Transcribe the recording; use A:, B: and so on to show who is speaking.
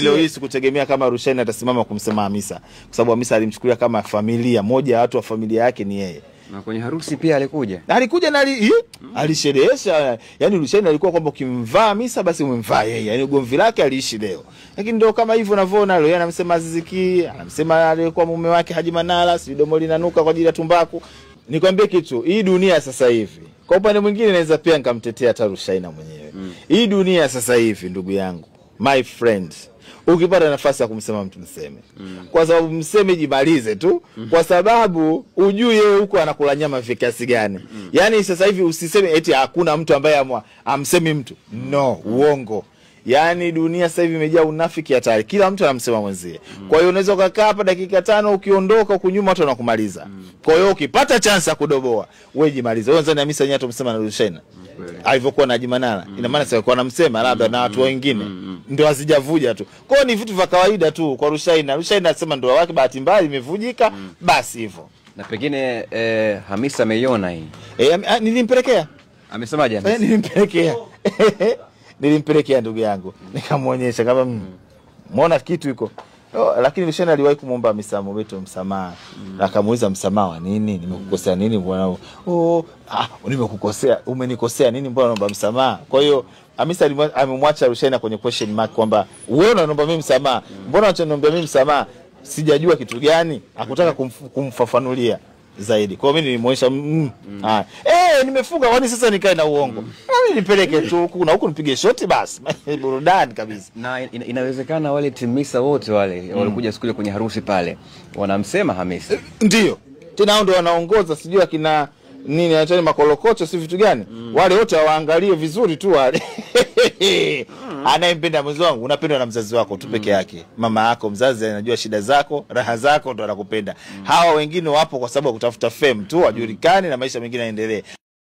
A: Leo hii sikutegemea kama Rushaynah atasimama kumsema Hamisa, kwa sababu Hamisa alimchukulia kama familia moja, watu wa familia yake ni yeye.
B: Na kwenye harusi pia alikuja.
A: Alikuja na alisherehesha. Yaani Rushaynah alikuwa kwamba ukimvaa Hamisa basi umemvaa yeye. Yaani ugomvi lake aliishi leo. Lakini ndio kama hivyo unavyoona leo, yeye anamsema Aziz Ki, anamsema alikuwa mume wake Haji Manara, si domo linanuka kwa ajili ya tumbaku. Nikwambie kitu, hii dunia sasa hivi. Kwa upande mwingine naweza pia nikamtetea hata Rushaynah mwenyewe. Hii dunia sasa hivi ndugu yangu, my friend, ukipata nafasi ya kumsema mtu mseme. Kwa sababu mseme jimalize tu. Kwa sababu ujue yeye huko anakula nyama vya kiasi gani. Yaani sasa hivi usiseme eti hakuna mtu ambaye amsemi mtu. No, uongo. Yaani dunia sasa hivi imejaa unafiki hatari. Kila mtu anamsema mwenzie. Kwa hiyo unaweza kukaa hapa dakika 5 ukiondoka huko nyuma watu wanakumaliza. Kwa hiyo ukipata chance ya kudoboa, wewe jimalize. Wewe unadhani Hamisa yenyewe atamsema na Rushaynah? Alivyokuwa na Haji Manara. Ina maana sasa alikuwa anamsema labda na watu wengine. Ndio hazijavuja tu. Kwa hiyo ni vitu vya kawaida tu kwa Rushaynah. Rushaynah anasema ndoa yake bahati mbaya imevujika, basi hivyo.
B: Na pengine Hamisa ameiona hii.
A: Nilimpelekea.
B: Amesemaje Hamisa?
A: Nilimpelekea. Nilimpelekea ndugu yangu. Nikamuonyesha kama muona kitu iko. Lakini Rushaynah aliwahi kumwomba Hamisa Mobeto msamaha. Akamuuliza msamaha wa nini? Nimekukosea nini bwana? Nimekukosea, umenikosea nini mbona naomba msamaha? Kwa hiyo Hamisa amemwacha Rushaynah kwenye question mark kwamba wewe unaomba mimi msamaha. Mbona unaniomba mimi msamaha? Sijajua kitu gani? Hakutaka kumfafanulia zaidi. Kwa mimi nilimuonyesha nimefunga kwani sasa nikae na uongo. Mimi nipeleke tu huku na huku nipige shoti basi. Burudani kabisa.
B: Na inawezekana wale timisa wote wale walikuja siku ile kwenye harusi pale wanamsema Hamisa.
A: Ndio. Tena hao ndio wanaongoza, sijui akina nini anataka makolokocho si vitu gani. Wale wote waangalie vizuri tu wale. Anayempenda mwenzi wangu unapendwa na mzazi wako tu peke yake. Mama yako mzazi anajua shida zako, raha zako, ndo anakupenda. Hawa wengine wapo kwa sababu ya kutafuta fame tu, wajulikane na maisha mengine yaendelee.